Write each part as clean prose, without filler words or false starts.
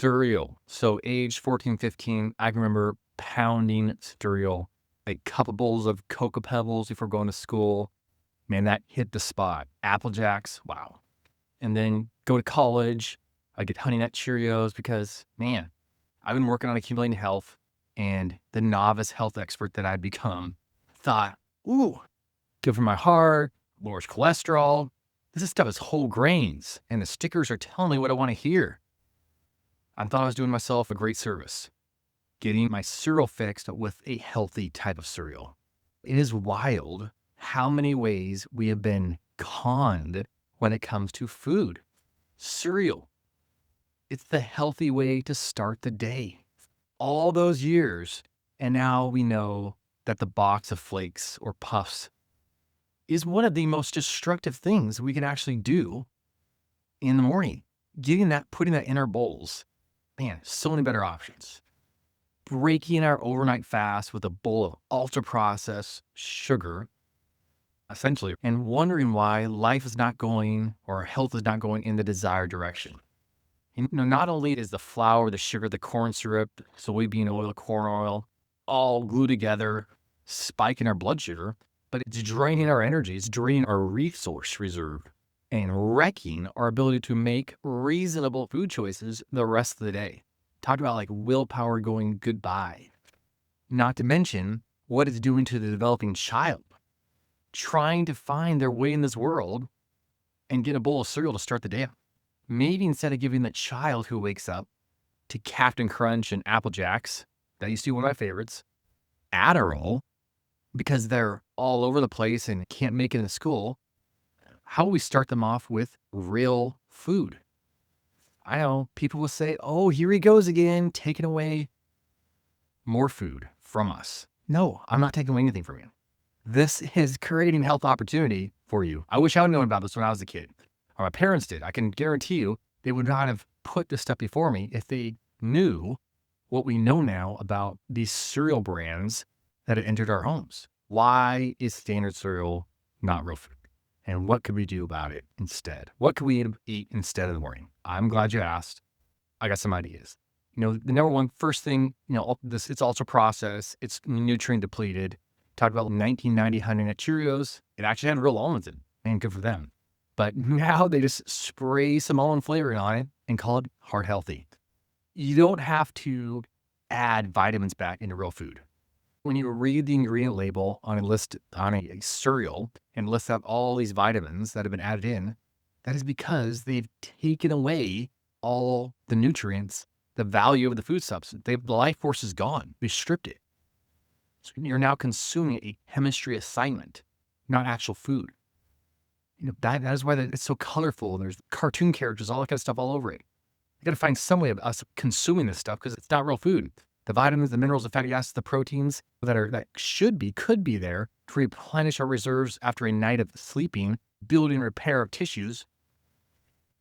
Cereal. So age 14, 15, I can remember pounding cereal, a couple bowls of Cocoa Pebbles before going to school. Man, that hit the spot. Apple Jacks, wow. And then go to college, I get Honey Nut Cheerios because, man, I've been working on accumulating health, and the novice health expert that I'd become thought, ooh, good for my heart, lowers cholesterol. This stuff is whole grains, and the stickers are telling me what I want to hear. I thought I was doing myself a great service, getting my cereal fixed with a healthy type of cereal. It is wild how many ways we have been conned when it comes to food. Cereal, it's the healthy way to start the day. All those years, and now we know that the box of flakes or puffs is one of the most destructive things we can actually do in the morning. Putting that in our bowls, man, so many better options. Breaking our overnight fast with a bowl of ultra processed sugar, essentially, and wondering why life is not going or our health is not going in the desired direction. Not only is the flour, the sugar, the corn syrup, soybean oil, corn oil, all glued together, spiking our blood sugar, but it's draining our energy, it's draining our resource reserve, and wrecking our ability to make reasonable food choices the rest of the day. Talk about like willpower going goodbye. Not to mention what it's doing to the developing child, trying to find their way in this world and get a bowl of cereal to start the day. Maybe instead of giving the child who wakes up to Captain Crunch and Apple Jacks, that used to be one of my favorites, Adderall, because they're all over the place and can't make it in school, how do we start them off with real food? I know people will say, oh, here he goes again, taking away more food from us. No, I'm not taking away anything from you. This is creating health opportunity for you. I wish I would have known about this when I was a kid. Or my parents did. I can guarantee you they would not have put this stuff before me if they knew what we know now about these cereal brands that had entered our homes. Why is standard cereal not real food? And what could we do about it instead? What could we eat instead of the morning? I'm glad you asked. I got some ideas. The number one first thing, it's ultra processed. It's nutrient depleted. Talked about 1990 Honey Nut Cheerios. It actually had real almonds in it. Man, good for them. But now they just spray some almond flavoring on it and call it heart healthy. You don't have to add vitamins back into real food. When you read the ingredient label on a cereal and lists out all these vitamins that have been added in, that is because they've taken away all the nutrients, the value of the food substance. The life force is gone. They stripped it. So you're now consuming a chemistry assignment, not actual food. That is why it's so colorful. And there's cartoon characters, all that kind of stuff all over it. You got to find some way of us consuming this stuff because it's not real food. The vitamins, the minerals, the fatty acids, the proteins that could be there to replenish our reserves after a night of sleeping, build and repair of tissues.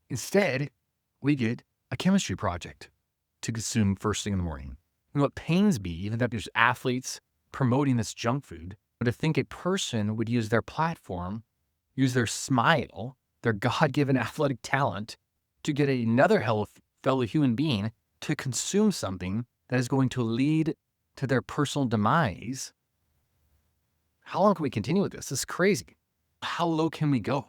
Instead, we get a chemistry project to consume first thing in the morning. And what pains me, even that there's athletes promoting this junk food, but to think a person would use their platform, use their smile, their God-given athletic talent to get another fellow human being to consume something that is going to lead to their personal demise. How long can we continue with this? This is crazy. How low can we go?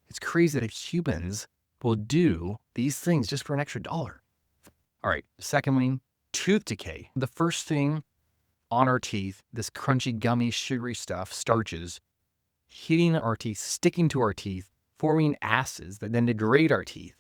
It's crazy that humans will do these things just for an extra dollar. All right, secondly, tooth decay. The first thing on our teeth, this crunchy, gummy, sugary stuff, starches, hitting our teeth, sticking to our teeth, forming acids that then degrade our teeth.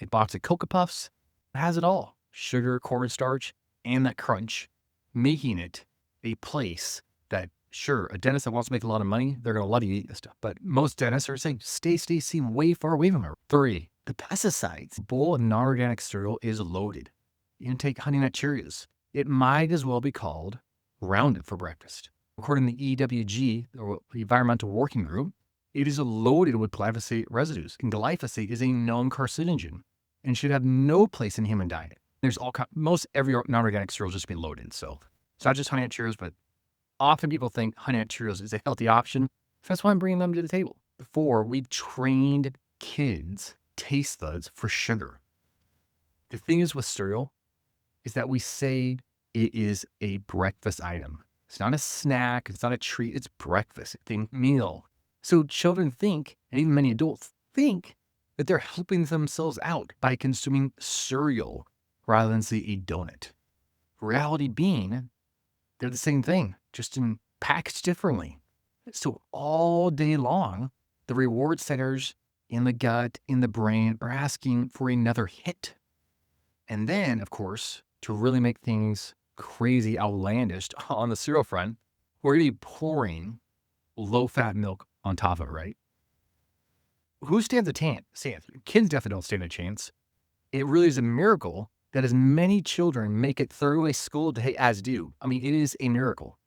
A box of Cocoa Puffs has it all. Sugar, cornstarch, and that crunch, making it a place that, sure, a dentist that wants to make a lot of money, they're going to let you eat this stuff. But most dentists are saying, stay way far away from it. 3, the pesticides. A bowl of non-organic cereal is loaded. You can take Honey Nut Cheerios. It might as well be called Roundup for breakfast. According to the EWG, or the Environmental Working Group, it is loaded with glyphosate residues. And glyphosate is a known carcinogen and should have no place in human diet. There's most every non-organic cereal just been loaded. So it's not just Honey Nut Cheerios, but often people think Honey Nut Cheerios is a healthy option. That's why I'm bringing them to the table. Before, we trained kids' taste buds for sugar. The thing is with cereal is that we say it is a breakfast item. It's not a snack. It's not a treat. It's breakfast. It's a meal. So children think, and even many adults think, that they're helping themselves out by consuming cereal rather than, say, a donut. Reality being, they're the same thing, just in packaged differently. So all day long, the reward centers in the gut, in the brain, are asking for another hit. And then, of course, to really make things crazy, outlandish on the cereal front, we're going to be pouring low-fat milk on top of it, right? Who stands a chance? Kids definitely don't stand a chance. It really is a miracle that as many children make it through a school day as do. I mean, it is a miracle.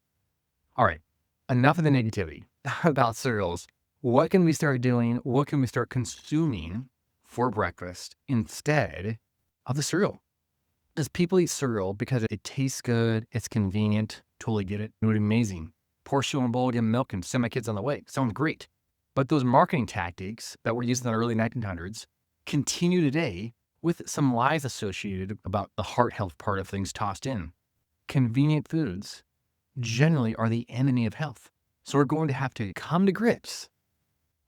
All right, enough of the negativity about cereals. What can we start doing? What can we start consuming for breakfast instead of the cereal? Does people eat cereal because it tastes good, it's convenient? Totally get it. It would be amazing. Pour sugar and bowl, get milk, and send my kids on the way. Sounds great. But those marketing tactics that were used in the early 1900s continue today with some lies associated about the heart health part of things tossed in. Convenient foods generally are the enemy of health. So we're going to have to come to grips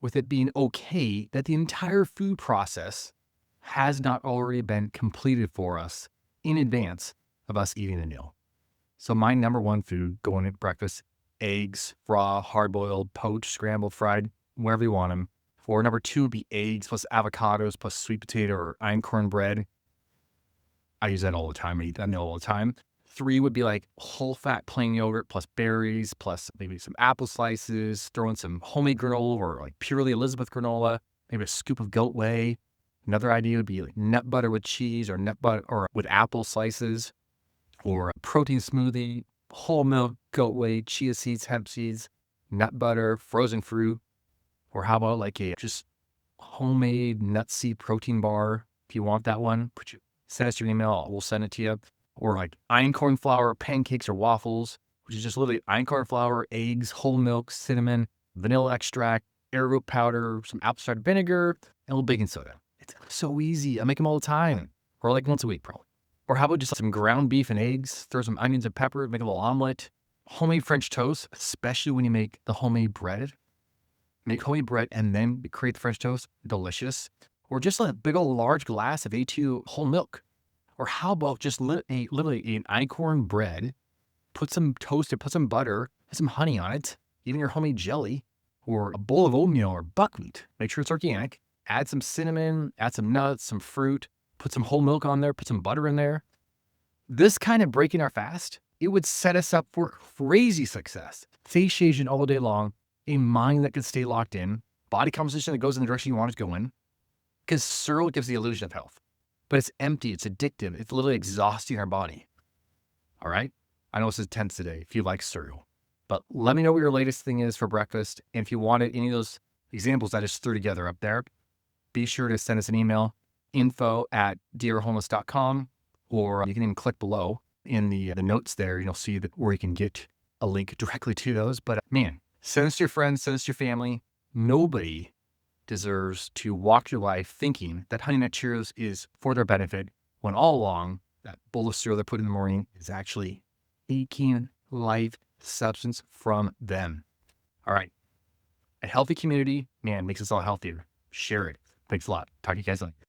with it being okay that the entire food process has not already been completed for us in advance of us eating the meal. So my number one food going at breakfast, eggs, raw, hard-boiled, poached, scrambled, fried, wherever you want them. Or number two would be eggs plus avocados plus sweet potato or einkorn bread. I use that all the time. I eat that meal all the time. Three would be like whole fat plain yogurt plus berries plus maybe some apple slices, throw in some homemade granola or like purely Elizabeth granola, maybe a scoop of goat whey. Another idea would be like nut butter with cheese or nut butter or with apple slices or a protein smoothie, whole milk, goat whey, chia seeds, hemp seeds, nut butter, frozen fruit. Or how about like a just homemade nut seed protein bar? If you want that one, send us your email. We'll send it to you. Or like einkorn flour, pancakes or waffles, which is just literally einkorn flour, eggs, whole milk, cinnamon, vanilla extract, arrowroot powder, some apple cider vinegar, and a little baking soda. It's so easy. I make them all the time. Or like once a week, probably. Or how about just some ground beef and eggs, throw some onions and pepper, make a little omelet. Homemade French toast, especially when you make the homemade bread. Make homemade bread and then create the French toast. Delicious. Or just a big old large glass of A2 whole milk. Or how about just literally an einkorn bread, put some toast and put some butter, put some honey on it, even your homemade jelly, or a bowl of oatmeal or buckwheat. Make sure it's organic. Add some cinnamon, add some nuts, some fruit, put some whole milk on there, put some butter in there. This kind of breaking our fast, it would set us up for crazy success. Satiation all day long, a mind that can stay locked in, body composition that goes in the direction you want it to go in, because cereal gives the illusion of health. But it's empty, it's addictive, it's literally exhausting our body. All right? I know this is tense today if you like cereal. But let me know what your latest thing is for breakfast. And if you wanted any of those examples I just threw together up there, be sure to send us an email, info@dearwholeness.com, or you can even click below in the notes there. You'll see that where you can get a link directly to those. But man, send us to your friends, send us to your family. Nobody deserves to walk your life thinking that Honey Nut Cheerios is for their benefit when all along that bowl of cereal they put in the morning is actually taking life substance from them. All right. A healthy community, man, makes us all healthier. Share it. Thanks a lot. Talk to you guys later.